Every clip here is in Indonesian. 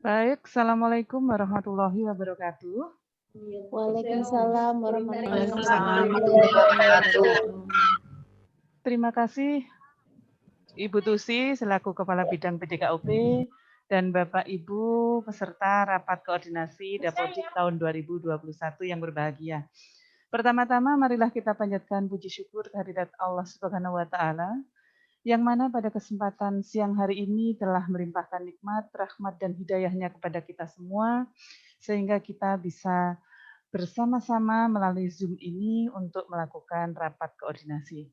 Baik, Assalamualaikum warahmatullahi wabarakatuh. Waalaikumsalam warahmatullahi Waalaikumsalam wabarakatuh. warahmatullahi wabarakatuh. Terima kasih Ibu Tusi selaku Kepala Bidang PDKUP dan Bapak Ibu peserta rapat koordinasi Dapodik tahun 2021 yang berbahagia. Pertama-tama marilah kita panjatkan puji syukur kehadirat Allah Subhanahu wa taala yang mana pada kesempatan siang hari ini telah melimpahkan nikmat, rahmat dan hidayahnya kepada kita semua sehingga kita bisa bersama-sama melalui Zoom ini untuk melakukan rapat koordinasi.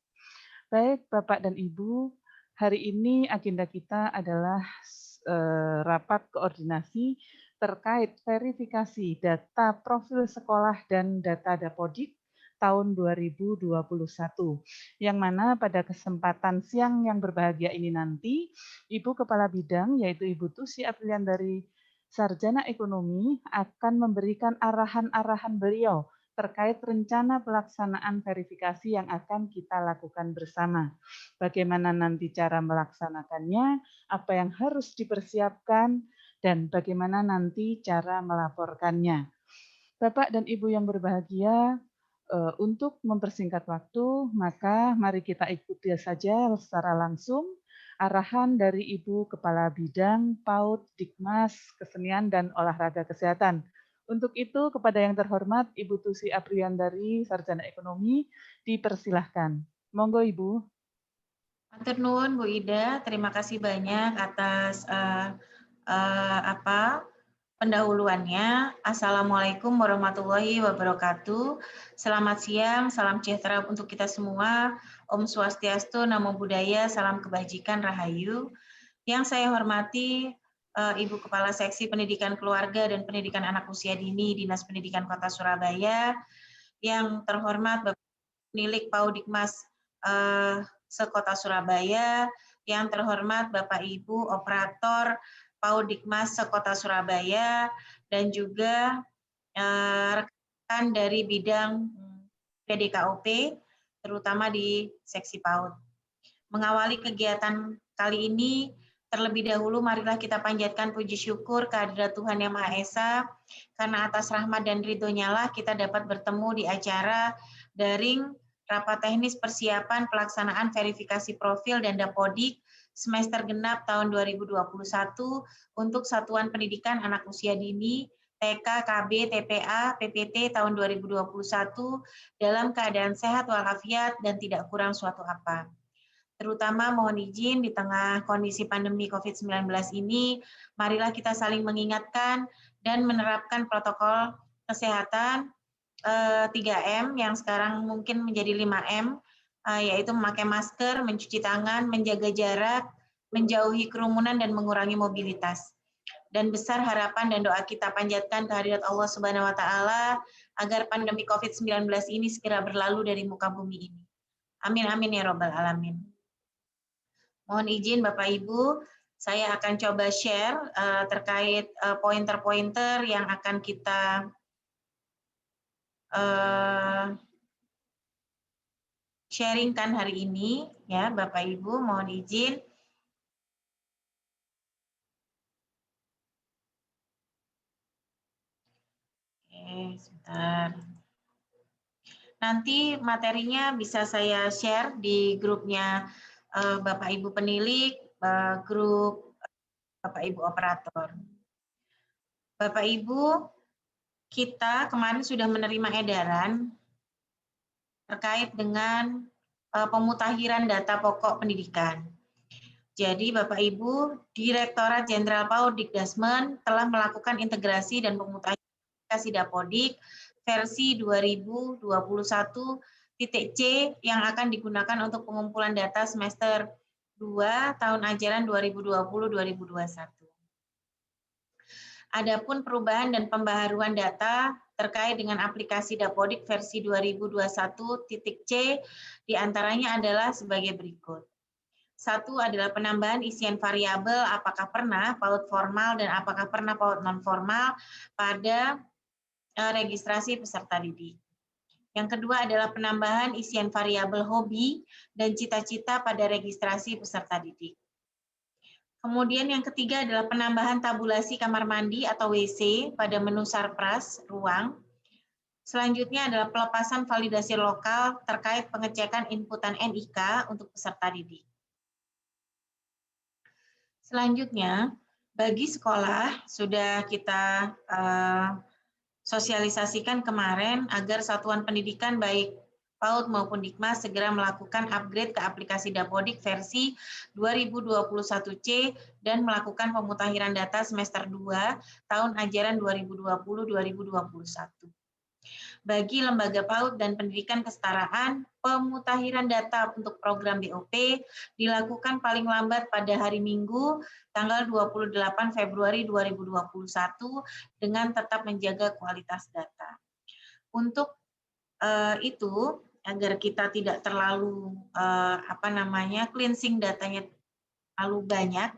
Baik, Bapak dan Ibu, hari ini agenda kita adalah rapat koordinasi terkait verifikasi data profil sekolah dan data Dapodik tahun 2021. Yang mana pada kesempatan siang yang berbahagia ini nanti, Ibu Kepala Bidang, yaitu Ibu Tusi Aprilian dari Sarjana Ekonomi, akan memberikan arahan-arahan beliau terkait rencana pelaksanaan verifikasi yang akan kita lakukan bersama. Bagaimana nanti cara melaksanakannya, apa yang harus dipersiapkan, dan bagaimana nanti cara melaporkannya. Bapak dan Ibu yang berbahagia, untuk mempersingkat waktu, maka mari kita ikuti saja secara langsung arahan dari Ibu Kepala Bidang PAUD Dikmas Kesenian dan Olahraga Kesehatan. Untuk itu, kepada yang terhormat Ibu Tusi Apriyandari, Sarjana Ekonomi, dipersilahkan. Monggo Ibu. Matur nuwun Bu Ida, terima kasih banyak atas pendahuluannya. Assalamualaikum warahmatullahi wabarakatuh. Selamat siang, salam sejahtera untuk kita semua. Om Swastiastu, Namo Buddhaya, salam kebajikan, Rahayu. Yang saya hormati Ibu Kepala Seksi Pendidikan Keluarga dan Pendidikan Anak Usia Dini Dinas Pendidikan Kota Surabaya. Yang terhormat Bapak Pemilik Paudikmas Sekota Surabaya, yang terhormat Bapak Ibu Operator Paudikmas Sekota Surabaya, dan juga rekan dari bidang PDKUP, terutama di seksi PAUD. Mengawali kegiatan kali ini, terlebih dahulu marilah kita panjatkan puji syukur kehadirat Tuhan Yang Maha Esa, karena atas rahmat dan ridho-Nya lah kita dapat bertemu di acara daring rapat teknis persiapan pelaksanaan verifikasi profil dan Dapodik semester genap tahun 2021 untuk Satuan Pendidikan Anak Usia Dini TK, KB, TPA, PPT tahun 2021 dalam keadaan sehat walafiat dan tidak kurang suatu apa. Terutama mohon izin di tengah kondisi pandemi COVID-19 ini, marilah kita saling mengingatkan dan menerapkan protokol kesehatan 3M yang sekarang mungkin menjadi 5M, yaitu memakai masker, mencuci tangan, menjaga jarak, menjauhi kerumunan, dan mengurangi mobilitas. Dan besar harapan dan doa kita panjatkan kehadirat Allah Subhanahu wa Ta'ala agar pandemi COVID-19 ini segera berlalu dari muka bumi ini. Amin, amin ya Rabbal Alamin. Mohon izin Bapak Ibu, saya akan coba share terkait pointer-pointer yang akan kita sharingkan hari ini, ya Bapak Ibu, mohon izin. Oke, sebentar. Nanti materinya bisa saya share di grupnya Bapak Ibu penilik, grup Bapak Ibu operator. Bapak Ibu, kita kemarin sudah menerima edaran terkait dengan pemutakhiran data pokok pendidikan. Jadi Bapak Ibu, Direktorat Jenderal PAUD Dikdasmen telah melakukan integrasi dan pemutakhiran aplikasi Dapodik versi 2021.C yang akan digunakan untuk pengumpulan data semester 2 tahun ajaran 2020-2021. Adapun perubahan dan pembaharuan data terkait dengan aplikasi Dapodik versi 2021.C diantaranya adalah sebagai berikut. Satu adalah penambahan isian variabel apakah pernah PAUD formal dan apakah pernah PAUD non formal pada registrasi peserta didik. Yang kedua adalah penambahan isian variabel hobi dan cita-cita pada registrasi peserta didik. Kemudian yang ketiga adalah penambahan tabulasi kamar mandi atau WC pada menu Sarpras ruang. Selanjutnya adalah pelepasan validasi lokal terkait pengecekan inputan NIK untuk peserta didik. Selanjutnya, bagi sekolah sudah kita sosialisasikan kemarin agar satuan pendidikan baik PAUD maupun Dikmas segera melakukan upgrade ke aplikasi Dapodik versi 2021C dan melakukan pemutakhiran data semester 2 tahun ajaran 2020-2021. Bagi lembaga PAUD dan pendidikan kesetaraan, pemutakhiran data untuk program BOP dilakukan paling lambat pada hari Minggu, tanggal 28 Februari 2021, dengan tetap menjaga kualitas data. Untuk itu, agar kita tidak terlalu cleansing datanya terlalu banyak,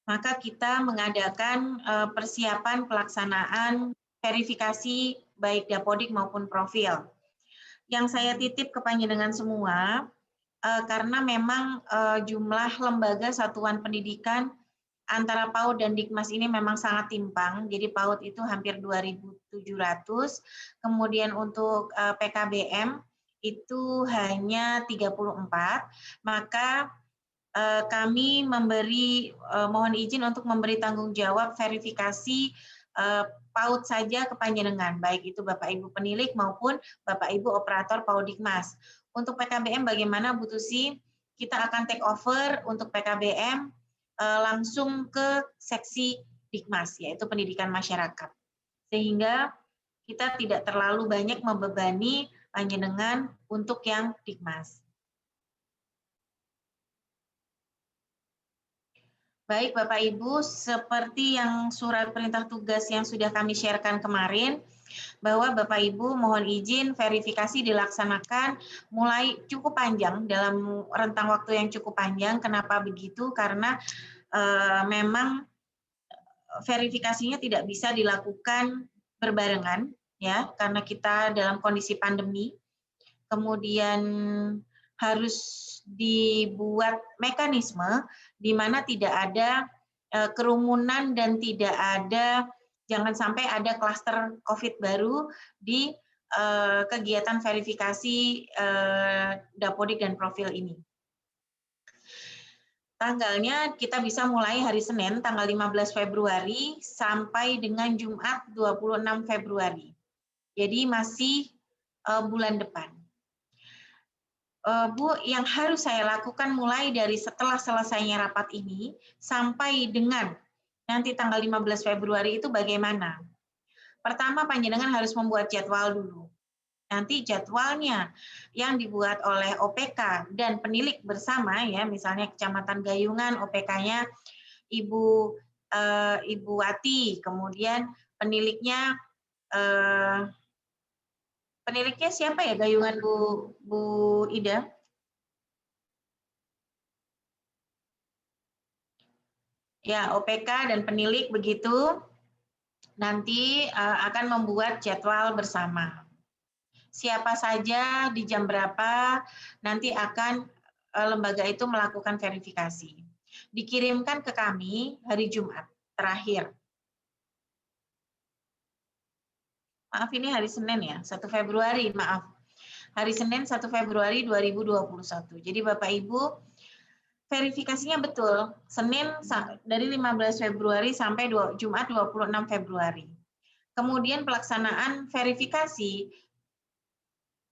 maka kita mengadakan persiapan pelaksanaan verifikasi baik Dapodik maupun profil. Yang saya titip ke panjenengan semua, karena memang jumlah lembaga satuan pendidikan antara PAUD dan Dikmas ini memang sangat timpang. Jadi PAUD itu hampir 2.700, kemudian untuk PKBM itu hanya 34, maka kami mohon izin untuk memberi tanggung jawab verifikasi PAUD saja ke panjenengan, baik itu Bapak Ibu penilik maupun Bapak Ibu operator PAUD Dikmas. Untuk PKBM bagaimana Bu Tusi? Kita akan take over untuk PKBM langsung ke seksi Dikmas, yaitu pendidikan masyarakat. Sehingga kita tidak terlalu banyak membebani panjenengan untuk yang Dikmas. Baik Bapak Ibu, seperti yang surat perintah tugas yang sudah kami sharekan kemarin, bahwa Bapak Ibu mohon izin verifikasi dilaksanakan mulai cukup panjang, dalam rentang waktu yang cukup panjang. Kenapa begitu? Karena memang verifikasinya tidak bisa dilakukan berbarengan, ya, karena kita dalam kondisi pandemi. Kemudian harus dibuat mekanisme di mana tidak ada kerumunan dan tidak ada, jangan sampai ada klaster COVID baru di kegiatan verifikasi Dapodik dan profil ini. Tanggalnya kita bisa mulai hari Senin tanggal 15 Februari sampai dengan Jumat 26 Februari. Jadi masih bulan depan. Bu, yang harus saya lakukan mulai dari setelah selesainya rapat ini sampai dengan nanti tanggal 15 Februari itu bagaimana? Pertama, panjenengan harus membuat jadwal dulu. Nanti jadwalnya yang dibuat oleh OPK dan penilik bersama, ya, misalnya Kecamatan Gayungan, OPK-nya Ibu Wati, kemudian peniliknya siapa ya Gayungan Bu Ida? Ya, OPK dan penilik begitu nanti akan membuat jadwal bersama. Siapa saja di jam berapa nanti akan lembaga itu melakukan verifikasi. Dikirimkan ke kami hari Jumat terakhir. Maaf, ini hari Senin ya, 1 Februari, maaf. Hari Senin 1 Februari 2021. Jadi Bapak Ibu, verifikasinya betul, Senin dari 15 Februari sampai Jumat 26 Februari. Kemudian pelaksanaan verifikasi,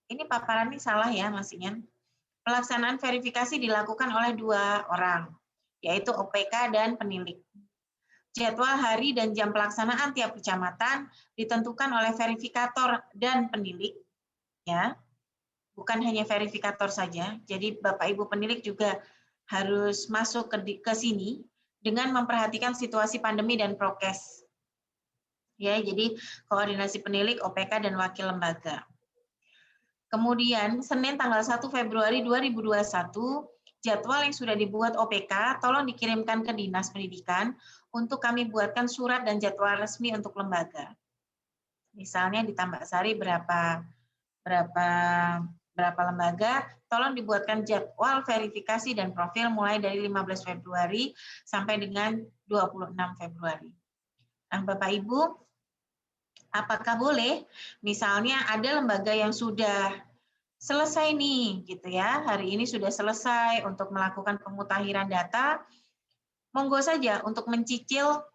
ini paparannya salah ya Mas Inyan. Pelaksanaan verifikasi dilakukan oleh 2 orang, yaitu OPK dan penilik. Jadwal hari dan jam pelaksanaan tiap kecamatan ditentukan oleh verifikator dan penilik, ya, bukan hanya verifikator saja. Jadi Bapak Ibu penilik juga harus masuk ke sini dengan memperhatikan situasi pandemi dan prokes. Ya, jadi koordinasi penilik, OPK dan wakil lembaga. Kemudian Senin tanggal 1 Februari 2021, jadwal yang sudah dibuat OPK tolong dikirimkan ke Dinas Pendidikan untuk kami buatkan surat dan jadwal resmi untuk lembaga. Misalnya di Tambak Sari berapa berapa lembaga, tolong dibuatkan jadwal verifikasi dan profil mulai dari 15 Februari sampai dengan 26 Februari. Nah, Bapak Ibu, apakah boleh misalnya ada lembaga yang sudah selesai nih gitu ya, hari ini sudah selesai untuk melakukan pemutahiran data, monggo saja untuk mencicil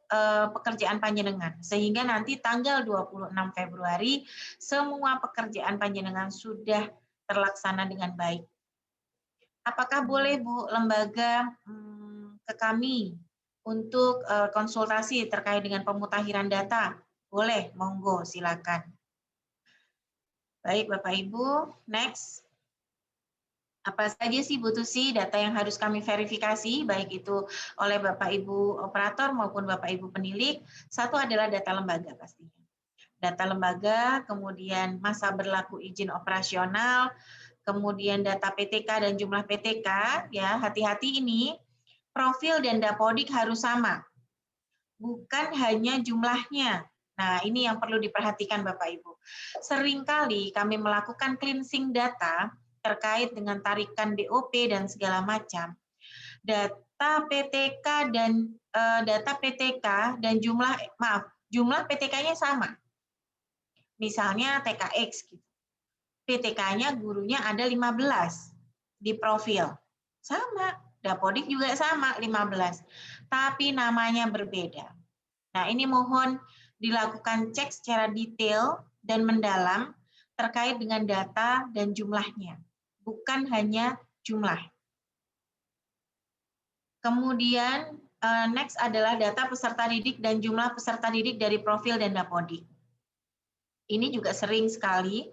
pekerjaan panjenengan sehingga nanti tanggal 26 Februari semua pekerjaan panjenengan sudah terlaksana dengan baik. Apakah boleh Bu lembaga ke kami untuk konsultasi terkait dengan pemutahiran data? Boleh, monggo silakan. Baik Bapak Ibu, next. Apa saja sih Bu Tusi data yang harus kami verifikasi, baik itu oleh Bapak Ibu operator maupun Bapak Ibu penilik. Satu adalah data lembaga pastinya. Data lembaga, kemudian masa berlaku izin operasional, kemudian data PTK dan jumlah PTK, ya hati-hati ini, profil dan dapodik harus sama, bukan hanya jumlahnya. Nah, ini yang perlu diperhatikan Bapak Ibu. Seringkali kami melakukan cleansing data terkait dengan tarikan BOP dan segala macam. Data PTK dan jumlah PTK-nya sama. Misalnya TKX gitu. PTK-nya gurunya ada 15 di profil. Sama, dapodik juga sama 15. Tapi namanya berbeda. Nah, ini mohon dilakukan cek secara detail dan mendalam terkait dengan data dan jumlahnya. Bukan hanya jumlah. Kemudian next adalah data peserta didik dan jumlah peserta didik dari profil dan dapodik. Ini juga sering sekali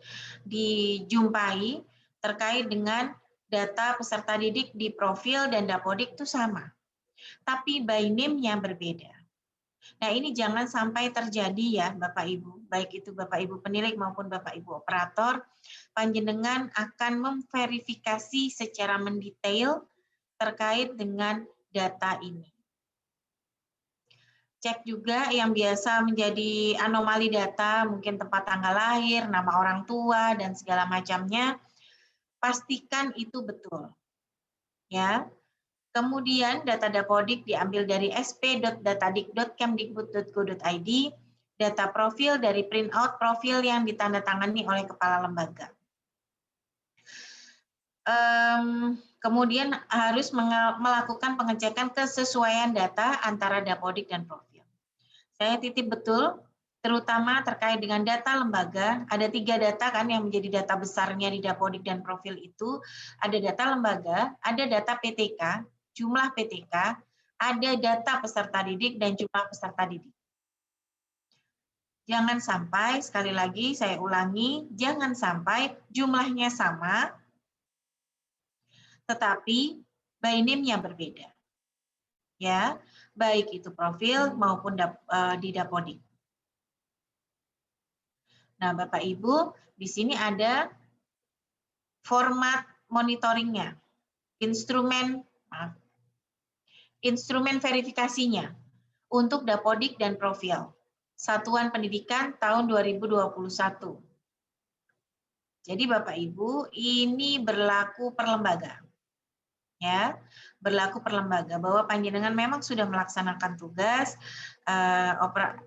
dijumpai terkait dengan data peserta didik di profil dan dapodik itu sama. Tapi by name-nya berbeda. Nah, ini jangan sampai terjadi ya Bapak Ibu, baik itu Bapak Ibu penilik maupun Bapak Ibu operator, panjenengan akan memverifikasi secara mendetail terkait dengan data ini. Cek juga yang biasa menjadi anomali data, mungkin tempat tanggal lahir, nama orang tua, dan segala macamnya, pastikan itu betul. Ya. Kemudian data dapodik diambil dari sp.datadik.kemdikbud.go.id, data profil dari printout profil yang ditandatangani oleh kepala lembaga. Kemudian harus melakukan pengecekan kesesuaian data antara dapodik dan profil. Saya titip betul, terutama terkait dengan data lembaga, ada 3 data kan yang menjadi data besarnya di dapodik dan profil itu, ada data lembaga, ada data PTK, jumlah PTK, ada data peserta didik dan jumlah peserta didik. Jangan sampai, sekali lagi saya ulangi, jangan sampai jumlahnya sama, tetapi by name-nya berbeda. Ya, baik itu profil maupun di dapodik. Nah, Bapak Ibu, di sini ada format monitoringnya, instrumen verifikasinya untuk dapodik dan profil. Satuan Pendidikan tahun 2021. Jadi Bapak Ibu, ini berlaku per lembaga. Ya, berlaku per lembaga bahwa panjenengan memang sudah melaksanakan tugas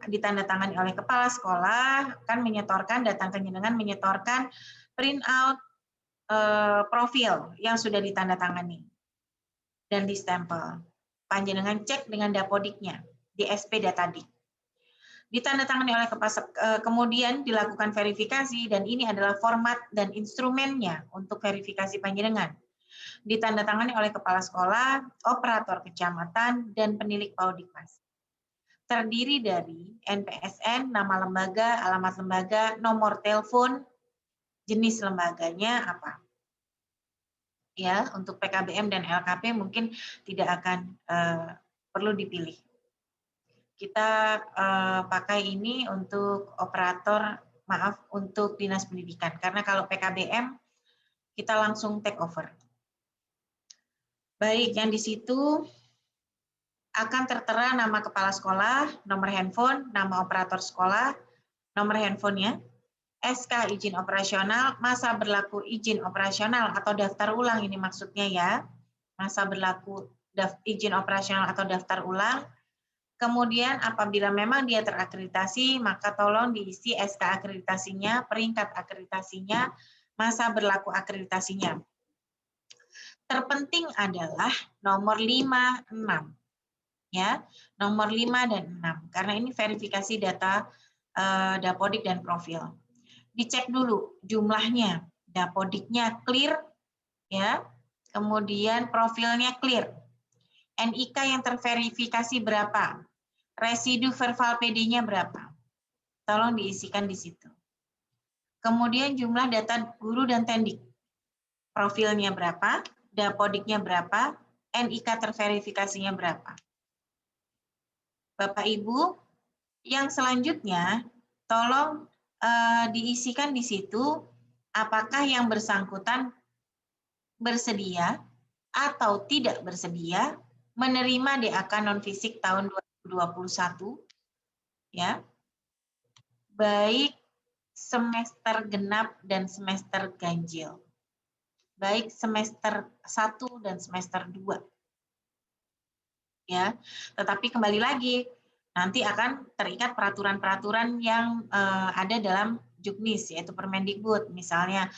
ditandatangani oleh kepala sekolah, kan menyetorkan, datang panjenengan menyetorkan print out profil yang sudah ditandatangani dan distempel. Panjenengan cek dengan dapodiknya di SP Datadik. Ditandatangani oleh kemudian dilakukan verifikasi dan ini adalah format dan instrumennya untuk verifikasi panjenengan. Ditandatangani oleh kepala sekolah, operator kecamatan, dan penilik Paudikmas. Terdiri dari NPSN, nama lembaga, alamat lembaga, nomor telepon, jenis lembaganya apa. Ya, untuk PKBM dan LKP mungkin tidak akan perlu dipilih. Kita pakai ini untuk operator, untuk dinas pendidikan. Karena kalau PKBM, kita langsung take over. Baik, yang di situ akan tertera nama kepala sekolah, nomor handphone, nama operator sekolah, nomor handphonenya, SK izin operasional, masa berlaku izin operasional atau daftar ulang ini maksudnya ya. Masa berlaku izin operasional atau daftar ulang. Kemudian apabila memang dia terakreditasi, maka tolong diisi SK akreditasinya, peringkat akreditasinya, masa berlaku akreditasinya. Terpenting adalah nomor 5, 6. Ya, nomor 5 dan 6 karena ini verifikasi data dapodik dan profil. Dicek dulu jumlahnya, dapodiknya clear ya. Kemudian profilnya clear. NIK yang terverifikasi berapa? Residu verbal PD-nya berapa? Tolong diisikan di situ. Kemudian jumlah data guru dan tendik. Profilnya berapa? Dapodiknya berapa? NIK terverifikasinya berapa? Bapak Ibu, yang selanjutnya tolong diisikan di situ apakah yang bersangkutan bersedia atau tidak bersedia menerima DAK non-fisik tahun 2021 ya. Baik semester genap dan semester ganjil. Baik semester 1 dan semester 2. Ya, tetapi kembali lagi nanti akan terikat peraturan-peraturan yang ada dalam Juknis yaitu Permendikbud, misalnya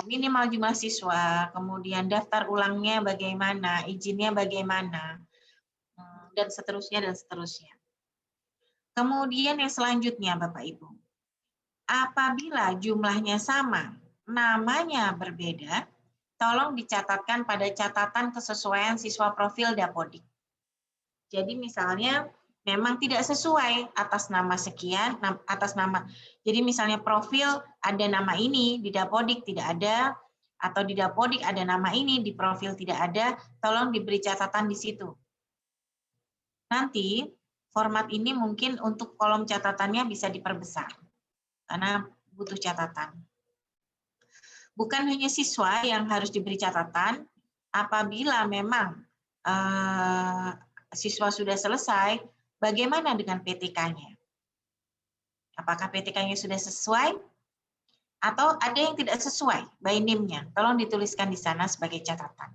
minimal jumlah siswa, kemudian daftar ulangnya bagaimana, izinnya bagaimana, dan seterusnya dan seterusnya. Kemudian yang selanjutnya Bapak Ibu, apabila jumlahnya sama, namanya berbeda, tolong dicatatkan pada catatan kesesuaian siswa profil Dapodik. Jadi misalnya memang tidak sesuai atas nama sekian, atas nama. Jadi misalnya profil ada nama ini, di Dapodik tidak ada, atau di Dapodik ada nama ini, di profil tidak ada, tolong diberi catatan di situ. Nanti format ini mungkin untuk kolom catatannya bisa diperbesar, karena butuh catatan. Bukan hanya siswa yang harus diberi catatan, apabila memang siswa sudah selesai, bagaimana dengan PTK-nya? Apakah PTK-nya sudah sesuai? Atau ada yang tidak sesuai by name-nya? Tolong dituliskan di sana sebagai catatan.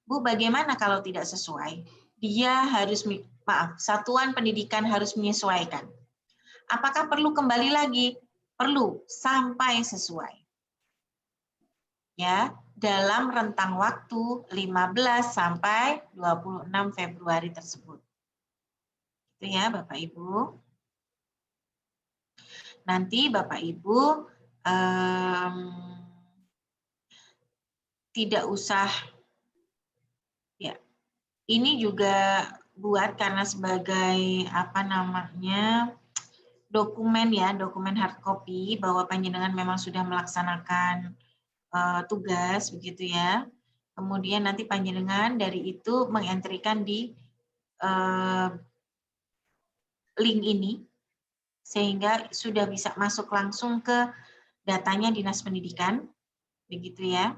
Bu, bagaimana kalau tidak sesuai? Dia harus, satuan pendidikan harus menyesuaikan. Apakah perlu kembali lagi? Perlu, sampai sesuai. Ya, dalam rentang waktu 15 sampai 26 Februari tersebut. Itu ya Bapak Ibu. Nanti Bapak Ibu tidak usah, ya ini juga buat karena sebagai dokumen ya, dokumen hard copy bahwa panjenengan memang sudah melaksanakan tugas begitu ya. Kemudian nanti panjenengan dari itu mengentrikan di link ini sehingga sudah bisa masuk langsung ke datanya Dinas Pendidikan begitu ya.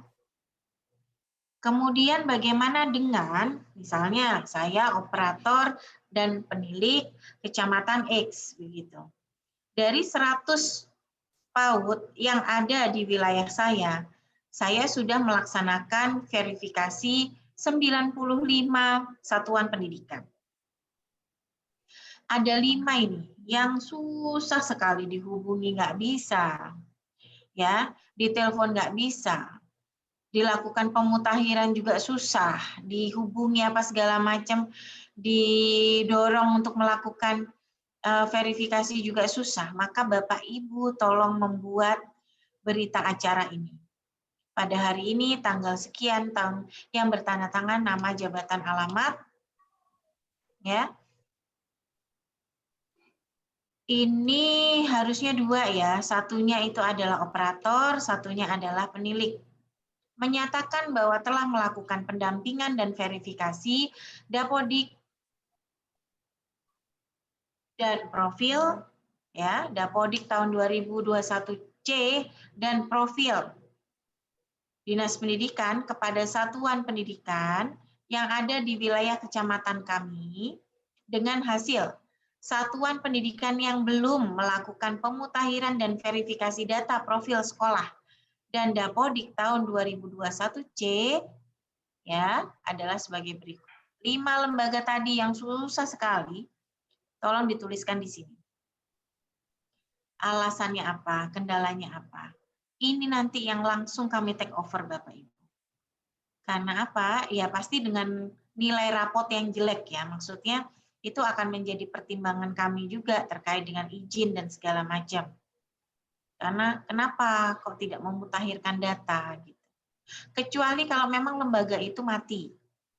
Kemudian bagaimana dengan misalnya saya operator dan penilik Kecamatan X begitu. Dari 100 PAUD yang ada di wilayah saya sudah melaksanakan verifikasi 95 satuan pendidikan. Ada 5 ini yang susah sekali dihubungi, nggak bisa, ya, ditelepon nggak bisa, dilakukan pemutakhiran juga susah, dihubungi apa segala macam, didorong untuk melakukan verifikasi juga susah. Maka Bapak Ibu tolong membuat berita acara ini. Pada hari ini tanggal sekian tahun yang bertanda tangan nama jabatan alamat, ya. Ini harusnya 2 ya, satunya itu adalah operator, satunya adalah penilik. Menyatakan bahwa telah melakukan pendampingan dan verifikasi Dapodik dan profil, ya, Dapodik tahun 2021C dan profil Dinas Pendidikan kepada satuan pendidikan yang ada di wilayah kecamatan kami dengan hasil satuan pendidikan yang belum melakukan pemutahiran dan verifikasi data profil sekolah dan Dapodik tahun 2021C ya adalah sebagai berikut. 5 lembaga tadi yang susah sekali, tolong dituliskan di sini. Alasannya apa, kendalanya apa. Ini nanti yang langsung kami take over Bapak Ibu. Karena apa? Ya pasti dengan nilai rapot yang jelek ya, maksudnya itu akan menjadi pertimbangan kami juga terkait dengan izin dan segala macam. Karena kenapa kok tidak memutakhirkan data gitu. Kecuali kalau memang lembaga itu mati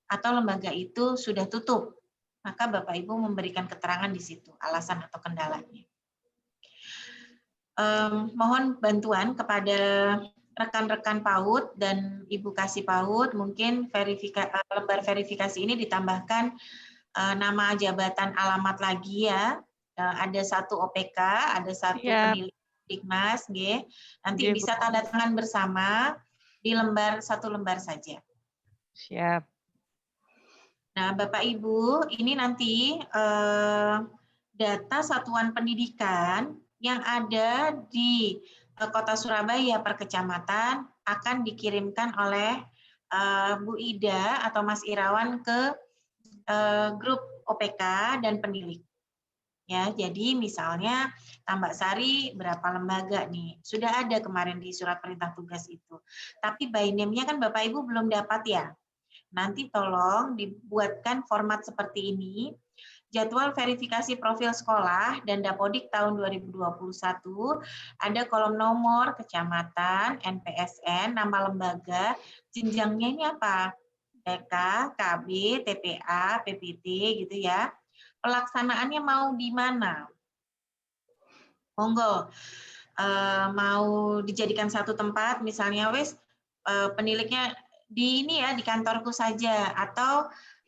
atau lembaga itu sudah tutup, maka Bapak Ibu memberikan keterangan di situ alasan atau kendalanya. Mohon bantuan kepada rekan-rekan PAUD dan Ibu Kasih PAUD, mungkin lembar verifikasi ini ditambahkan nama, jabatan, alamat lagi ya. Ada 1 OPK, ada 1 penilik Dikmas, nanti bisa tanda tangan bersama di lembar 1 lembar saja. Siap. Nah, Bapak Ibu, ini nanti data satuan pendidikan yang ada di Kota Surabaya per kecamatan akan dikirimkan oleh Bu Ida atau Mas Irawan ke grup OPK dan penilik. Ya, jadi misalnya Tambak Sari berapa lembaga nih? Sudah ada kemarin di surat perintah tugas itu. Tapi by name-nya kan Bapak Ibu belum dapat ya. Nanti tolong dibuatkan format seperti ini. Jadwal verifikasi profil sekolah dan Dapodik tahun 2021 ada kolom nomor, kecamatan, NPSN, nama lembaga, jenjangnya ini apa? TK, KB, TPA, PPT gitu ya. Pelaksanaannya mau di mana? Monggo, mau dijadikan satu tempat, misalnya wes peniliknya di ini ya, di kantorku saja, atau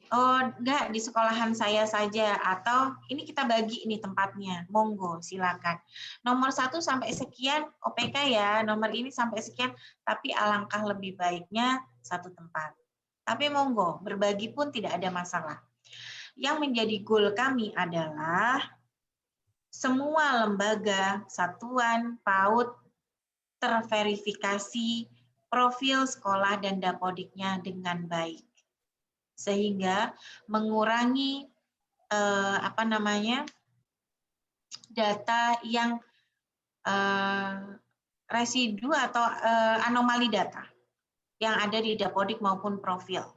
oh enggak di sekolahan saya saja, atau ini kita bagi ini tempatnya, monggo silakan. Nomor 1 sampai sekian OPK ya, nomor ini sampai sekian, tapi alangkah lebih baiknya satu tempat. Tapi monggo, berbagi pun tidak ada masalah. Yang menjadi goal kami adalah semua lembaga, satuan, PAUD terverifikasi profil sekolah dan Dapodiknya dengan baik. Sehingga mengurangi data yang residu atau anomali data yang ada di Dapodik maupun profil.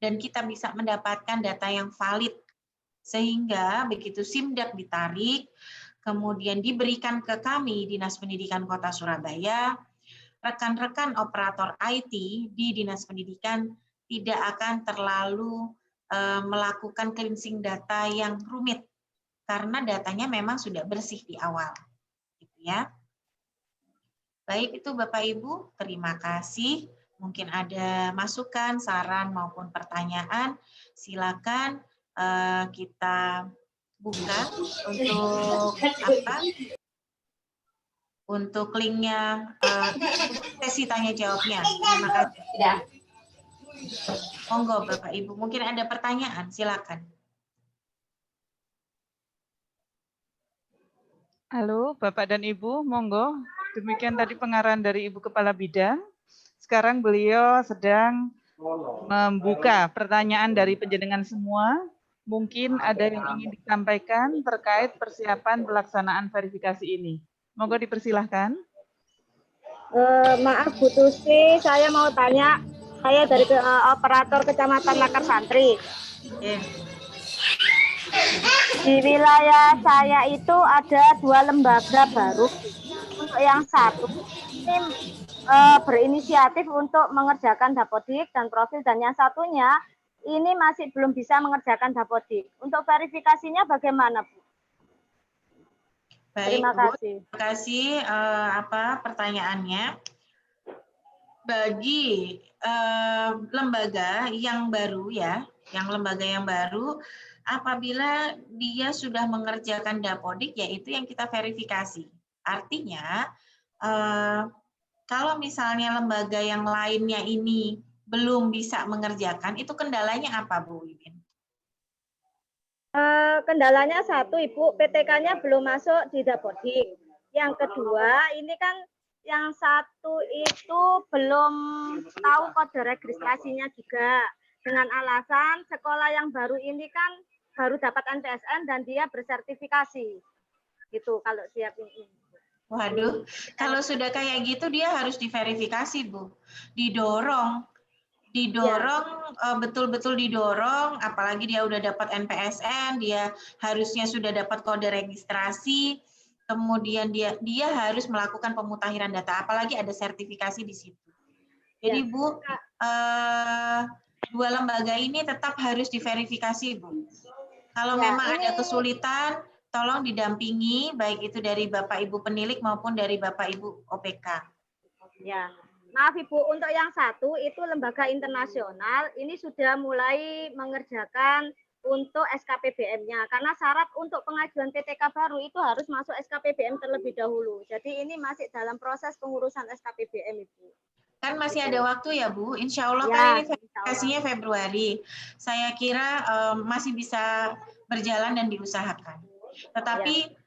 Dan kita bisa mendapatkan data yang valid, sehingga begitu Simdak ditarik, kemudian diberikan ke kami, Dinas Pendidikan Kota Surabaya, rekan-rekan operator IT di Dinas Pendidikan tidak akan terlalu melakukan cleansing data yang rumit, karena datanya memang sudah bersih di awal. Gitu ya. Baik, itu Bapak Ibu, terima kasih. Mungkin ada masukan, saran, maupun pertanyaan, silakan kita buka untuk untuk linknya sesi tanya jawabnya. Terima kasih. Monggo Bapak Ibu, mungkin ada pertanyaan, silakan. Halo Bapak dan Ibu, monggo. Demikian tadi pengarahan dari Ibu Kepala Bidang. Sekarang beliau sedang membuka pertanyaan dari panjenengan semua. Mungkin ada yang ingin disampaikan terkait persiapan pelaksanaan verifikasi ini. Monggo dipersilahkan. Maaf Bu Tusi, saya mau tanya. Saya dari operator Kecamatan Lakar Santri. Di wilayah saya itu ada 2 lembaga baru. Untuk yang satu ini berinisiatif untuk mengerjakan Dapodik dan profil, dan yang satunya ini masih belum bisa mengerjakan Dapodik. Untuk verifikasinya bagaimana, Bu? Baik, terima kasih. Bu, terima kasih pertanyaannya. Bagi lembaga yang baru ya, lembaga yang baru, apabila dia sudah mengerjakan Dapodik, yaitu yang kita verifikasi. Artinya, kalau misalnya lembaga yang lainnya ini belum bisa mengerjakan, itu kendalanya apa, Bu Wiwin? Kendalanya satu, Ibu, PTK-nya belum masuk di Dapodik. Yang kedua, ini kan yang satu itu belum tahu kode registrasinya juga. Dengan alasan sekolah yang baru ini kan baru dapat NPSN dan dia bersertifikasi. Gitu kalau siap ini. Waduh, kalau sudah kayak gitu dia harus diverifikasi, Bu. Didorong betul-betul didorong, apalagi dia udah dapat NPSN, dia harusnya sudah dapat kode registrasi, kemudian dia harus melakukan pemutakhiran data, apalagi ada sertifikasi di situ. Jadi Bu, dua lembaga ini tetap harus diverifikasi, Bu. Kalau memang ada kesulitan, tolong didampingi, baik itu dari Bapak Ibu penilik maupun dari Bapak Ibu OPK. Ya. Maaf Ibu, untuk yang satu itu lembaga internasional, ini sudah mulai mengerjakan untuk SKPBM-nya. Karena syarat untuk pengajuan PTK baru itu harus masuk SKPBM terlebih dahulu. Jadi ini masih dalam proses pengurusan SKPBM Ibu. Kan masih ada waktu ya Bu, insya Allah kan ini verifikasinya Februari. Saya kira masih bisa berjalan dan diusahakan. Tetapi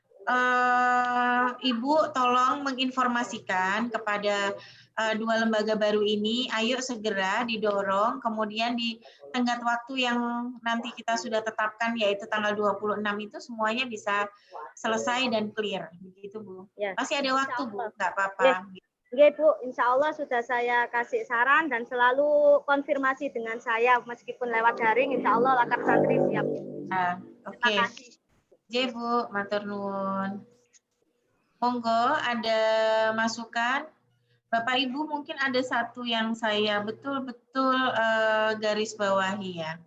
Ibu tolong menginformasikan kepada dua lembaga baru ini, ayo segera didorong, kemudian di tenggat waktu yang nanti kita sudah tetapkan, yaitu tanggal 26 itu semuanya bisa selesai dan clear. Begitu Bu. Masih ada waktu Bu, nggak apa-apa. Oke Bu, insya Allah sudah saya kasih saran dan selalu konfirmasi dengan saya, meskipun lewat daring, insya Allah Laskar Santri siap. Oke. J Bu, matur nuwun. Monggo ada masukan. Bapak Ibu mungkin ada satu yang saya betul-betul garis bawahi ya.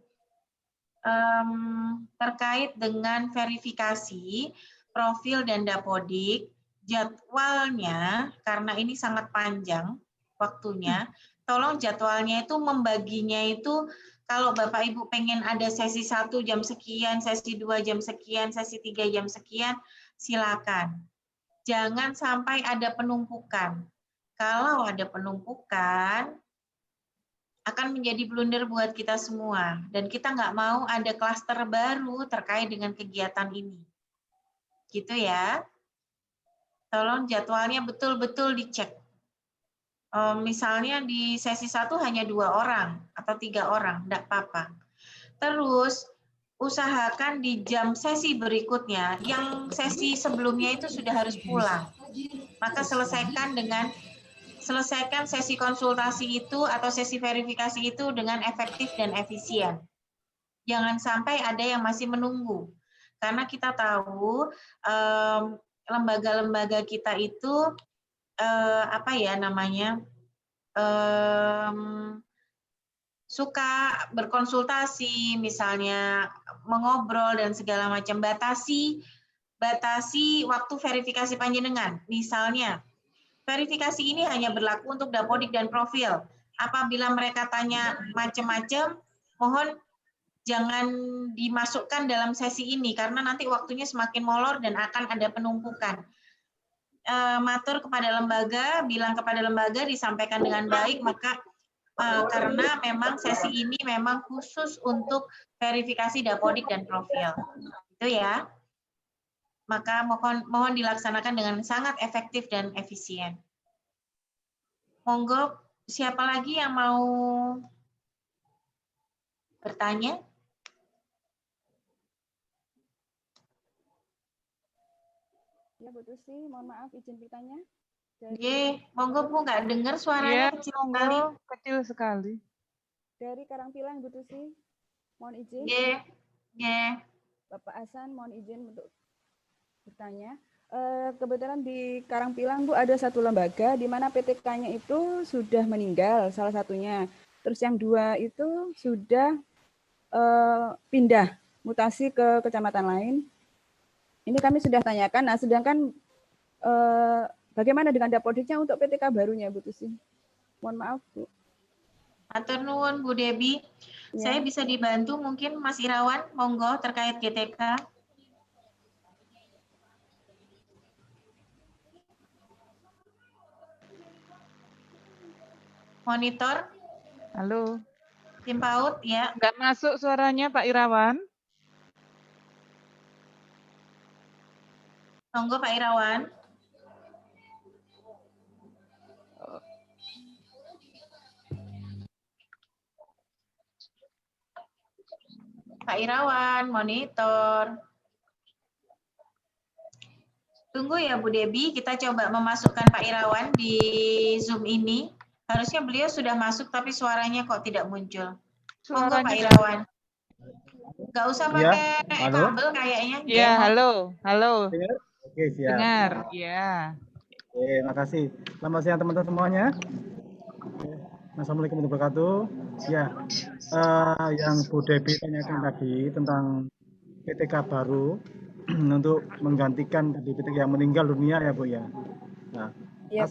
Terkait dengan verifikasi profil dan dapodik, jadwalnya karena ini sangat panjang waktunya, tolong jadwalnya itu membaginya itu kalau Bapak Ibu pengen ada sesi 1 jam sekian, sesi 2 jam sekian, sesi 3 jam sekian, silakan. Jangan sampai ada penumpukan. Kalau ada penumpukan, akan menjadi blunder buat kita semua. Dan kita nggak mau ada klaster baru terkait dengan kegiatan ini. Gitu ya. Tolong jadwalnya betul-betul dicek. Misalnya di sesi 1 hanya 2 orang atau 3 orang, enggak apa-apa. Terus usahakan di jam sesi berikutnya, yang sesi sebelumnya itu sudah harus pulang. Maka selesaikan sesi konsultasi itu atau sesi verifikasi itu dengan efektif dan efisien. Jangan sampai ada yang masih menunggu. Karena kita tahu lembaga-lembaga kita itu suka berkonsultasi, misalnya mengobrol dan segala macam. Batasi waktu verifikasi panjenengan. Misalnya, verifikasi ini hanya berlaku untuk dapodik dan profil. Apabila mereka tanya macam-macam, mohon jangan dimasukkan dalam sesi ini, karena nanti waktunya semakin molor dan akan ada penumpukan. Matur kepada lembaga, bilang kepada lembaga, disampaikan dengan baik, maka karena memang sesi ini memang khusus untuk verifikasi dapodik dan profil. Itu ya. Maka mohon dilaksanakan dengan sangat efektif dan efisien. Monggo, siapa lagi yang mau bertanya? Ya, Bu Tusi, mohon maaf izin bertanya. Monggo Bu, nggak dengar suaranya kecil sekali. Kecil sekali. Dari Karangpilang, Bu Tusi, mohon izin. Bapak Hasan, mohon izin untuk bertanya. Kebetulan di Karangpilang, Bu, ada satu lembaga di mana PTK-nya itu sudah meninggal, salah satunya. Terus yang dua itu sudah pindah, mutasi ke kecamatan lain. Ini kami sudah tanyakan, nah sedangkan bagaimana dengan dapodiknya untuk PTK barunya, Bu Tusi? Mohon maaf, Bu. Matur nuwun, Bu Debi. Ya. Saya bisa dibantu mungkin Mas Irawan, monggo terkait GTK. Monitor. Halo. Tim PAUD, ya. Nggak masuk suaranya Pak Irawan. Monggo Pak Irawan. Pak Irawan, monitor. Tunggu ya Bu Debi, kita coba memasukkan Pak Irawan di Zoom ini. Harusnya beliau sudah masuk tapi suaranya kok tidak muncul. Monggo Pak Irawan. Nggak usah pakai kabel kayaknya. Iya, halo. Oke, siap. Dengar, ya. Oke, makasih. Selamat siang teman-teman semuanya. Assalamualaikum warahmatullahi wabarakatuh. Ya, yang Bu Debi tanyakan tadi tentang PTK baru untuk menggantikan PTK yang meninggal dunia ya Bu ya. Nah, Iya,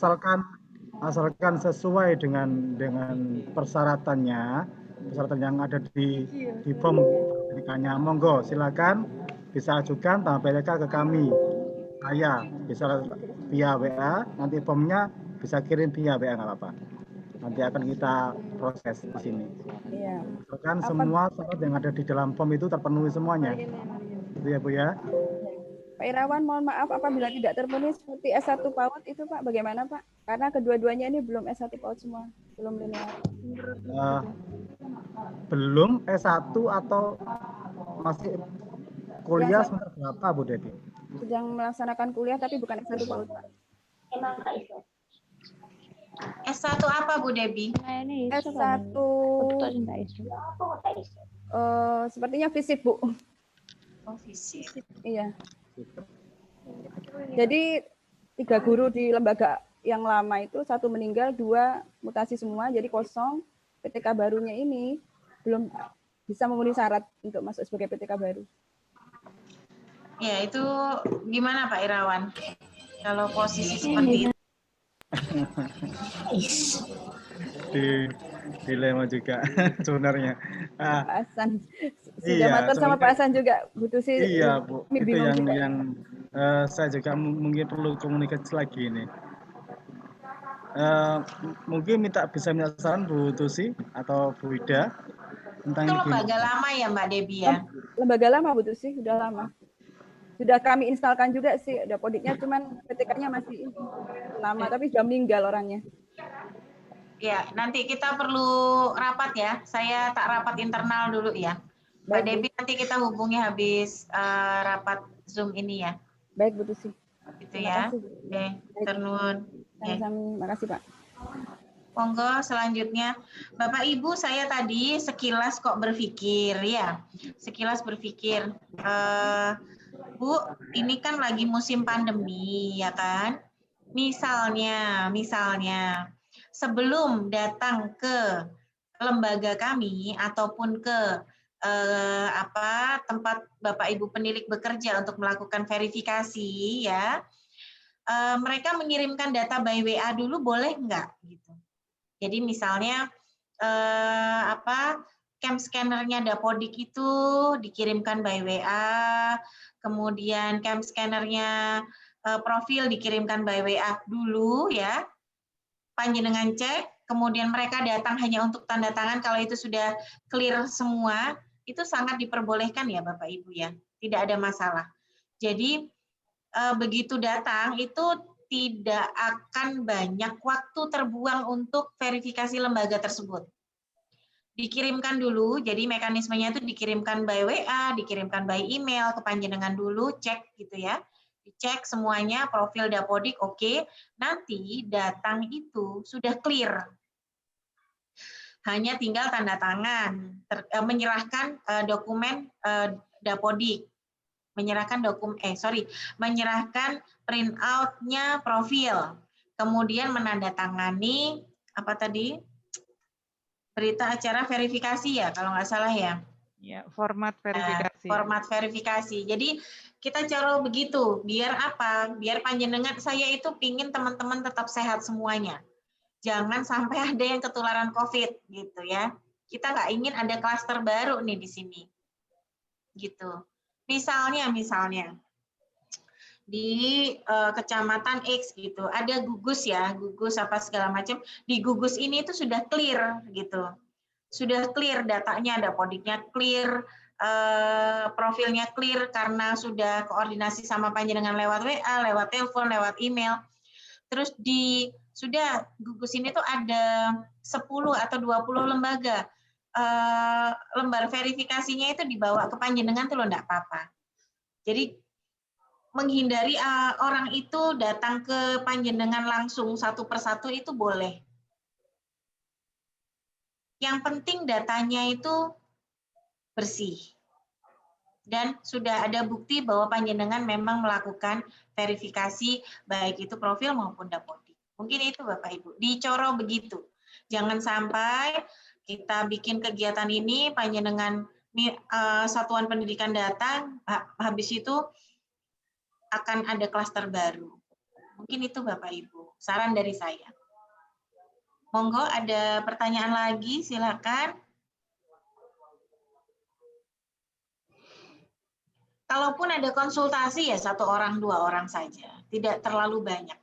asalkan sesuai dengan persyaratan yang ada di form PTK-nya. Monggo silakan bisa ajukan tambah PTK ke kami. Saya bisa via WA, nanti formnya bisa kirim via WA nggak apa-apa. Nanti akan kita proses di sini. Iya. Kan semua syarat yang ada di dalam form itu terpenuhi semuanya. Itu ya Bu ya. Pak Irawan, mohon maaf apabila tidak terpenuhi seperti S1 PAUD itu Pak, bagaimana Pak? Karena kedua-duanya ini belum S1 PAUD semua, belum linear. Belum S1 atau masih kuliah semester berapa Bu Devi? Sedang melaksanakan kuliah tapi bukan S1 PAUD Pak. S1 apa Bu Debi? S1 sepertinya fisip Bu. Oh, fisik. Iya. Jadi 3 guru di lembaga yang lama itu 1 meninggal, 2 mutasi semua, jadi kosong. PTK barunya ini belum bisa memenuhi syarat untuk masuk sebagai PTK baru. Ya, itu gimana Pak Irawan? Kalau posisi seperti itu. Dilema juga sebenarnya. Pak Hasan sudah matur sama Pak Hasan juga butuh sih. Iya Bu, itu yang juga. saya juga mungkin perlu komunikasi lagi ini. Mungkin bisa minta saran Bu Tusi atau Bu Ida tentang itu lembaga lama ya Mbak Debi ya? Lembaga lama Bu Tusi, sudah lama. Sudah kami instalkan juga sih Dapodiknya, cuman PTK-nya masih lama tapi sudah meninggal orangnya. Ya, nanti kita perlu rapat ya. Saya tak rapat internal dulu ya. Mbak Debi nanti kita hubungi habis rapat Zoom ini ya. Baik Bu Tusi. Gitu ya. Oke, ternuhun. Terima kasih Pak. Monggo selanjutnya. Bapak Ibu, saya tadi sekilas kok berpikir ya. Sekilas berpikir, Bu, ini kan lagi musim pandemi ya kan? Misalnya sebelum datang ke lembaga kami ataupun ke tempat Bapak Ibu penilik bekerja untuk melakukan verifikasi ya, mereka mengirimkan data by WA dulu boleh nggak gitu. Jadi misalnya cam scannernya Dapodik itu dikirimkan by WA, kemudian cam scannernya profil dikirimkan by WA dulu ya. Panjenengan cek, kemudian mereka datang hanya untuk tanda tangan. Kalau itu sudah clear semua, itu sangat diperbolehkan ya Bapak Ibu ya. Tidak ada masalah. Jadi begitu datang itu tidak akan banyak waktu terbuang untuk verifikasi lembaga tersebut. Dikirimkan dulu, jadi mekanismenya itu dikirimkan by WA, dikirimkan by email ke panjenengan dulu, cek gitu ya. Dicek semuanya, profil Dapodik oke. Nanti datang itu sudah clear. Hanya tinggal tanda tangan, menyerahkan dokumen Dapodik. Menyerahkan print out-nya profil. Kemudian menandatangani berita acara verifikasi ya, kalau nggak salah ya. Ya, format verifikasi. Format verifikasi. Jadi kita cara begitu, biar apa? Biar panjenengan, saya itu pingin teman-teman tetap sehat semuanya. Jangan sampai ada yang ketularan COVID gitu ya. Kita nggak ingin ada klaster baru nih di sini. Gitu. Misalnya di kecamatan X gitu, ada gugus ya, gugus apa segala macam. Di gugus ini itu sudah clear gitu. Sudah clear datanya, Dapodiknya clear, profilnya clear karena sudah koordinasi sama panjenengan lewat WA, lewat telepon, lewat email. Terus sudah gugus ini tuh ada 10 atau 20 lembaga. Lembar verifikasinya itu dibawa ke panjenengan tuh loh, enggak apa-apa. Jadi menghindari orang itu datang ke panjenengan langsung satu persatu itu boleh. Yang penting datanya itu bersih. Dan sudah ada bukti bahwa panjenengan memang melakukan verifikasi baik itu profil maupun dapodik. Mungkin itu Bapak Ibu. Dicoro begitu. Jangan sampai kita bikin kegiatan ini, panjenengan satuan pendidikan datang, habis itu akan ada klaster baru. Mungkin itu Bapak Ibu. Saran dari saya. Monggo ada pertanyaan lagi, silakan. Kalaupun ada konsultasi ya 1 orang 2 orang saja, tidak terlalu banyak.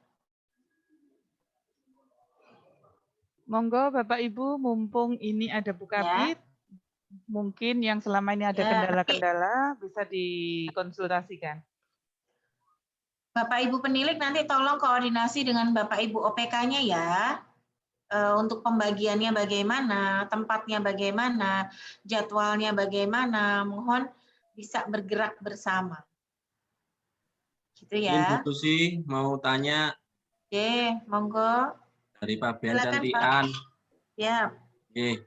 Monggo Bapak Ibu, mumpung ini ada Bukapit, mungkin yang selama ini ada kendala-kendala bisa dikonsultasikan. Bapak Ibu penilik nanti tolong koordinasi dengan Bapak Ibu OPK-nya ya. Untuk pembagiannya bagaimana, tempatnya bagaimana, jadwalnya bagaimana, mohon bisa bergerak bersama. Gitu ya. Bu Tusi mau tanya. Oke, monggo. Dari Pak Ben Silakan, Cantian. Ya. Oke.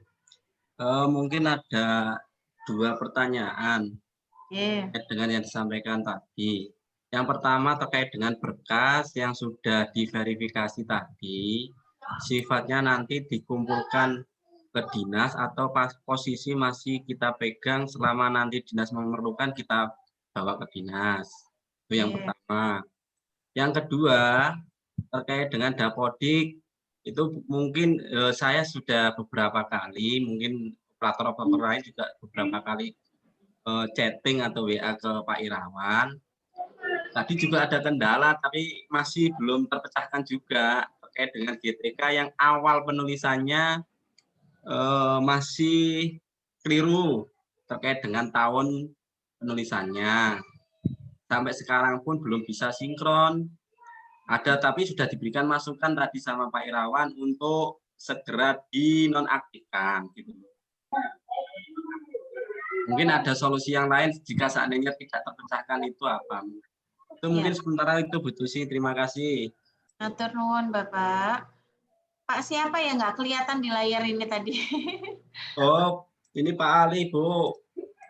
Mungkin ada 2 pertanyaan terkait dengan yang disampaikan tadi. Yang pertama terkait dengan berkas yang sudah diverifikasi tadi, sifatnya nanti dikumpulkan ke dinas atau posisi masih kita pegang selama nanti dinas memerlukan kita bawa ke dinas. Itu yang pertama. Yang kedua, terkait dengan dapodik, itu mungkin saya sudah beberapa kali, mungkin operator-operator lain juga beberapa kali chatting atau WA ke Pak Irawan. Tadi juga ada kendala, tapi masih belum terpecahkan juga terkait dengan GTK yang awal penulisannya masih keliru terkait dengan tahun penulisannya. Sampai sekarang pun belum bisa sinkron. Ada tapi sudah diberikan masukan tadi sama Pak Irawan untuk segera dinonaktifkan. Gitu. Mungkin ada solusi yang lain jika seandainya tidak terpecahkan itu apa? Itu mungkin sementara itu Bu Tusi. Terima kasih. Matur nuwun Bapak. Pak siapa yang nggak kelihatan di layar ini tadi? Oh, ini Pak Ali, Bu.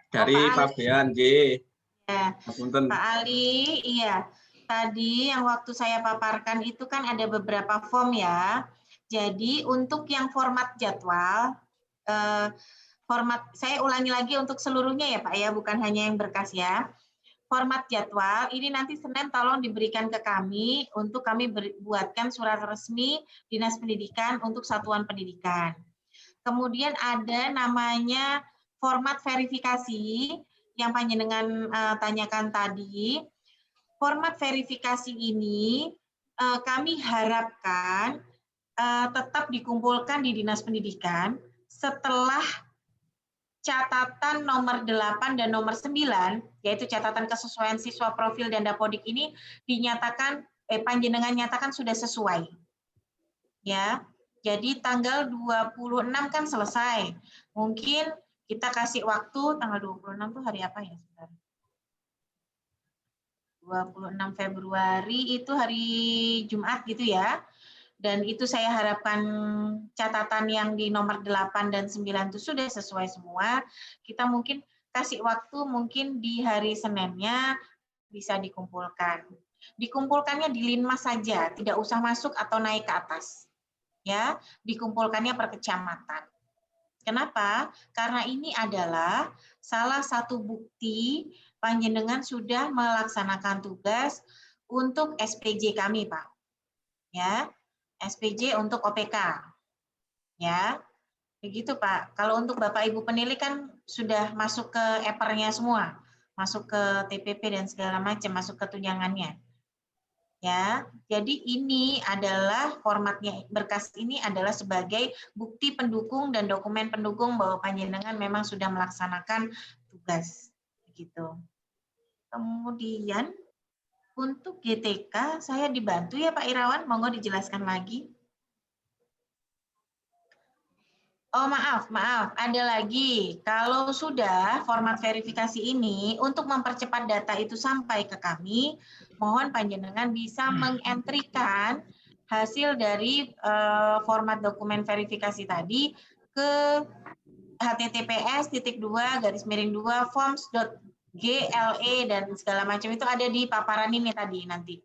Dari Pak Bean, J. Ya, Pak Ali, iya. Tadi yang waktu saya paparkan itu kan ada beberapa form ya. Jadi untuk yang format jadwal, saya ulangi lagi untuk seluruhnya ya Pak ya, bukan hanya yang berkas ya. Format jadwal ini nanti Senin tolong diberikan ke kami untuk kami buatkan surat resmi Dinas Pendidikan untuk satuan pendidikan. Kemudian ada namanya format verifikasi yang panjenengan tanyakan tadi. Format verifikasi ini kami harapkan tetap dikumpulkan di Dinas Pendidikan setelah catatan nomor 8 dan nomor 9, yaitu catatan kesesuaian siswa profil dan dapodik ini dinyatakan, panjenengan nyatakan sudah sesuai. Ya, jadi tanggal 26 kan selesai. Mungkin kita kasih waktu tanggal 26 itu hari apa ya? 26 Februari itu hari Jumat gitu ya. Dan itu saya harapkan catatan yang di nomor 8 dan 9 itu sudah sesuai semua. Kita mungkin kasih waktu mungkin di hari Seninnya bisa dikumpulkan. Dikumpulkannya di Linmas saja, tidak usah masuk atau naik ke atas. Ya, dikumpulkannya per kecamatan. Kenapa? Karena ini adalah salah satu bukti panjenengan sudah melaksanakan tugas untuk SPJ kami, Pak. Ya. SPJ untuk OPK. Ya. Begitu, Pak. Kalau untuk Bapak Ibu penilik kan sudah masuk ke EPER-nya semua. Masuk ke TPP dan segala macam, masuk ke tunjangannya. Ya. Jadi ini adalah formatnya, berkas ini adalah sebagai bukti pendukung dan dokumen pendukung bahwa panjenengan memang sudah melaksanakan tugas. Begitu. Kemudian untuk GTK saya dibantu ya Pak Irawan, monggo dijelaskan lagi. Oh maaf, ada lagi. Kalau sudah format verifikasi ini, untuk mempercepat data itu sampai ke kami, mohon panjenengan bisa mengentrikan hasil dari format dokumen verifikasi tadi ke https://forms.gle dan segala macam itu ada di paparan ini tadi nanti.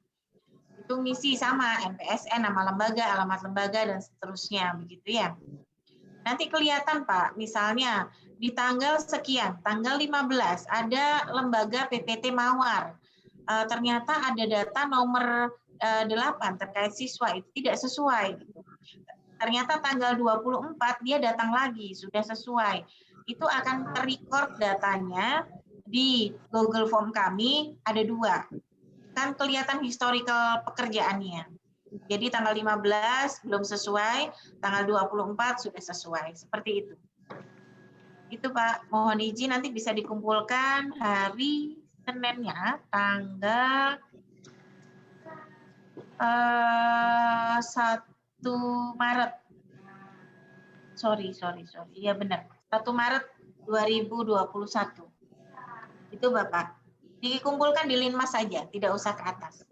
Itu ngisi sama NPSN, nama lembaga, alamat lembaga, dan seterusnya, begitu ya. Nanti kelihatan Pak, misalnya di tanggal sekian, tanggal 15, ada lembaga PPT Mawar. Ternyata ada data nomor 8 terkait siswa, itu tidak sesuai. Ternyata tanggal 24 dia datang lagi, sudah sesuai. Itu akan ter-record datanya di Google Form kami, ada 2. Kan kelihatan historical pekerjaannya. Jadi tanggal 15 belum sesuai, tanggal 24 sudah sesuai. Seperti itu. Itu Pak, mohon izin nanti bisa dikumpulkan hari Seninnya, tanggal 1 Maret. Sorry. Iya benar. 1 Maret 2021. Itu Bapak. Dikumpulkan di Linmas saja, tidak usah ke atas.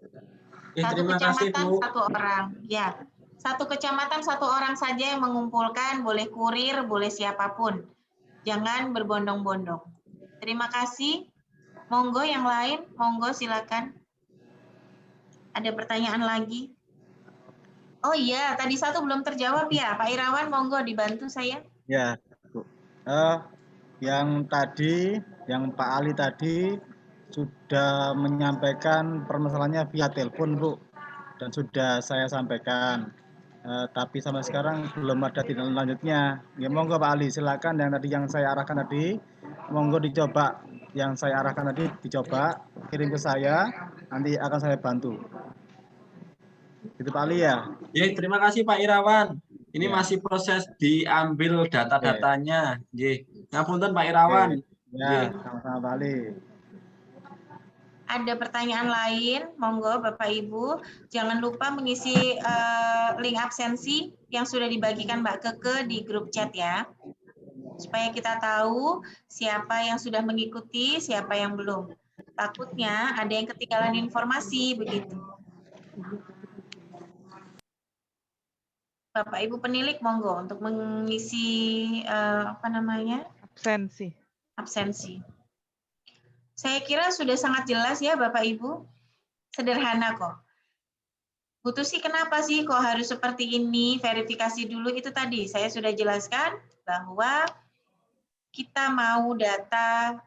Satu kecamatan, satu orang. Ya, satu kecamatan, satu orang saja yang mengumpulkan, boleh kurir, boleh siapapun. Jangan berbondong-bondong. Terima kasih. Monggo yang lain, monggo silakan. Ada pertanyaan lagi? Oh iya, tadi satu belum terjawab ya, Pak Irawan, monggo dibantu saya. Ya, Bu. Yang tadi, yang Pak Ali tadi sudah menyampaikan permasalahannya via telepon, Bu, dan sudah saya sampaikan. Tapi sampai sekarang belum ada tindak lanjutnya. Ya monggo Pak Ali, silakan yang saya arahkan tadi, monggo dicoba. Yang saya arahkan tadi dicoba, kirim ke saya, nanti akan saya bantu. Itu Pak Ali ya. Ya, terima kasih Pak Irawan. Ini Ya. masih proses diambil data-datanya. Ngapunten Pak Irawan. Ya, sama-sama Pak Ali. Ada pertanyaan lain, monggo Bapak Ibu. Jangan lupa mengisi link absensi yang sudah dibagikan Mbak Keke di grup chat ya. Supaya kita tahu siapa yang sudah mengikuti, siapa yang belum. Takutnya ada yang ketinggalan informasi begitu. Bapak Ibu penilik monggo untuk mengisi absensi. Saya kira sudah sangat jelas ya Bapak Ibu. Sederhana kok. Bu Tusi kenapa sih kok harus seperti ini? Verifikasi dulu itu tadi. Saya sudah jelaskan bahwa kita mau data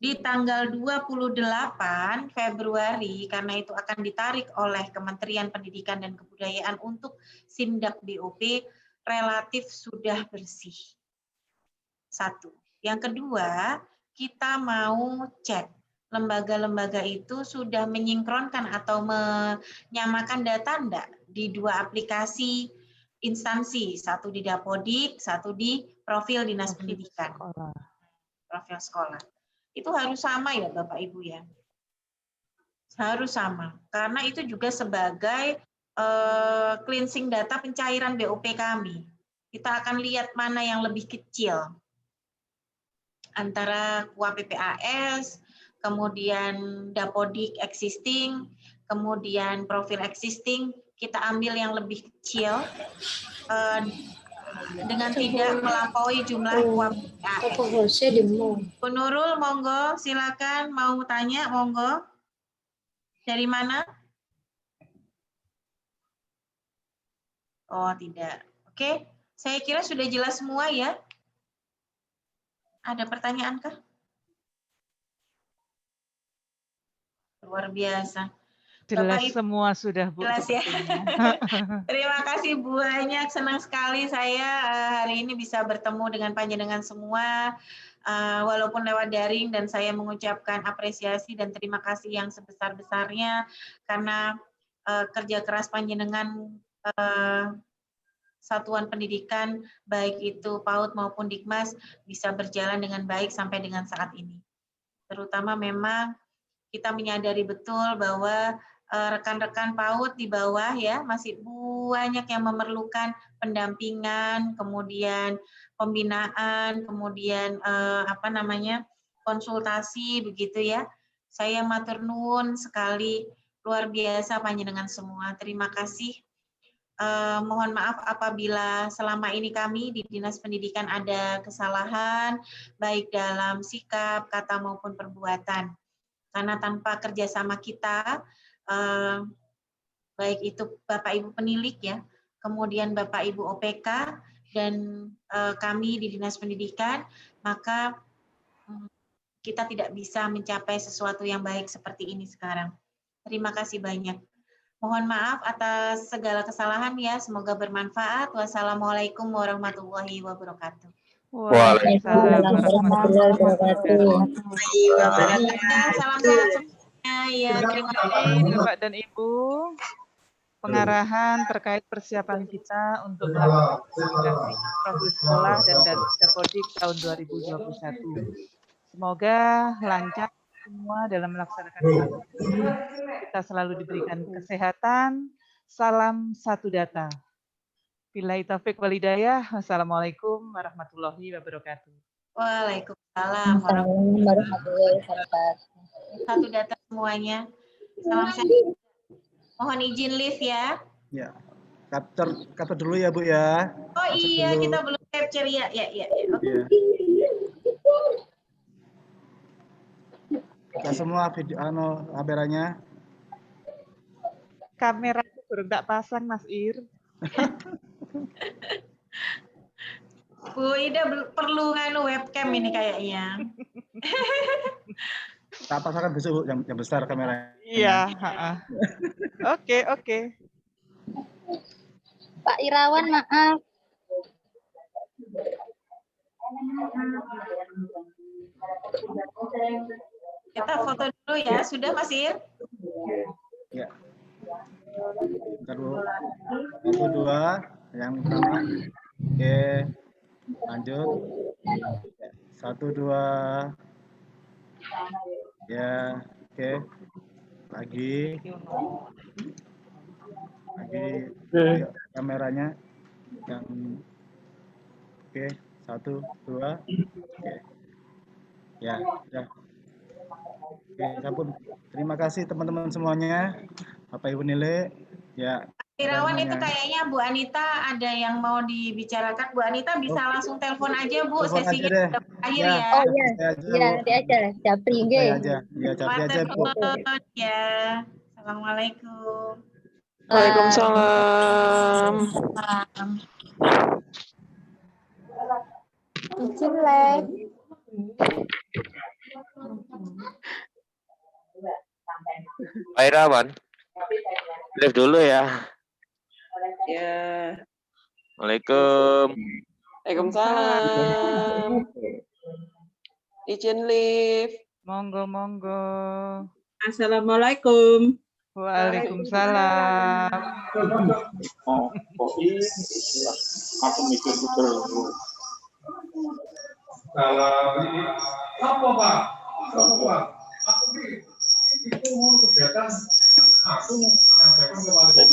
di tanggal 28 Februari karena itu akan ditarik oleh Kementerian Pendidikan dan Kebudayaan untuk Sindak BOP relatif sudah bersih. 1. Yang kedua, kita mau cek lembaga-lembaga itu sudah menyinkronkan atau menyamakan data enggak di 2 aplikasi instansi, satu di Dapodik, satu di profil Dinas Pendidikan. Profil sekolah. Itu harus sama ya Bapak Ibu ya. Harus sama. Karena itu juga sebagai cleansing data pencairan BOP kami. Kita akan lihat mana yang lebih kecil. Antara KUA PPAS, kemudian Dapodik existing, kemudian profil existing, kita ambil yang lebih kecil dengan tidak melampaui jumlah KUA PPAS. Bu Nurul, monggo, silakan mau tanya, monggo. Dari mana? Oh, tidak. Oke, saya kira sudah jelas semua ya. Ada pertanyaan kah? Luar biasa. Jelas Bapak, semua sudah Bu. Jelas ya. Terima kasih banyak, senang sekali saya hari ini bisa bertemu dengan panjenengan semua, walaupun lewat daring, dan saya mengucapkan apresiasi dan terima kasih yang sebesar-besarnya karena kerja keras panjenengan satuan pendidikan, baik itu PAUD maupun Dikmas, bisa berjalan dengan baik sampai dengan saat ini. Terutama memang kita menyadari betul bahwa rekan-rekan PAUD di bawah ya masih banyak yang memerlukan pendampingan, kemudian pembinaan, kemudian konsultasi begitu ya. Saya matur nuwun sekali, luar biasa panjenengan semua. Terima kasih. Mohon maaf apabila selama ini kami di Dinas Pendidikan ada kesalahan, baik dalam sikap, kata maupun perbuatan. Karena tanpa kerjasama kita, baik itu Bapak Ibu penilik ya, kemudian Bapak Ibu OPK, dan kami di Dinas Pendidikan, maka kita tidak bisa mencapai sesuatu yang baik seperti ini sekarang. Terima kasih banyak. Mohon maaf atas segala kesalahan ya, semoga bermanfaat. Wassalamualaikum warahmatullahi wabarakatuh. Waalaikumsalam warahmatullahi wabarakatuh. Salam sehat semuanya. Ya, terima kasih Bapak dan Ibu. Pengarahan terkait persiapan kita untuk melakukan verifikasi profil sekolah dan Dapodik tahun 2021. Semoga lancar semua dalam melaksanakan kita selalu diberikan kesehatan. Salam satu data. Billahi taufik wal hidayah. Wassalamualaikum warahmatullahi wabarakatuh. Waalaikumsalam warahmatullahi wabarakatuh. Satu data semuanya. Salam sehat. Mohon izin live ya. Ya, capture dulu ya Bu ya. Oh iya, dulu. kita belum capture ya. Oke. Ya. Kita semua video kameranya. Kamera baru tak pasang Mas Ir. Bu Ida perlu nganu webcam ini kayaknya. Tak pasangkan besok Bu, yang besar kameranya. Iya. Oke. Pak Irawan, maaf. Kita foto dulu ya. Sudah Mas Ir? Ya. Bentar Bu. 1, 2, yang pertama. Oke. Lanjut. 1, 2. Ya, oke. Lagi. Ayo, kameranya yang oke. 1, 2. Oke. Ya, sudah. Oke, sampun. Terima kasih teman-teman semuanya. Bapak Ibu Nile, ya. Irawan itu kayaknya Bu Anita ada yang mau dibicarakan. Bu Anita bisa langsung telepon aja Bu, sesinya sudah berakhir ya. Oh iya, nanti aja. Japri nggih. Ya, Japri aja Bu. Ya. Assalamualaikum. Waalaikumsalam. Izin live. Pak Irawan, live dulu ya. Ya. Waalaikumsalam. Izin live. Monggo. Assalamualaikum. Waalaikumsalam. Aku mikir betul. Kalau apa Pak? Aku itu mau kegiatan aku menyampaikan kepada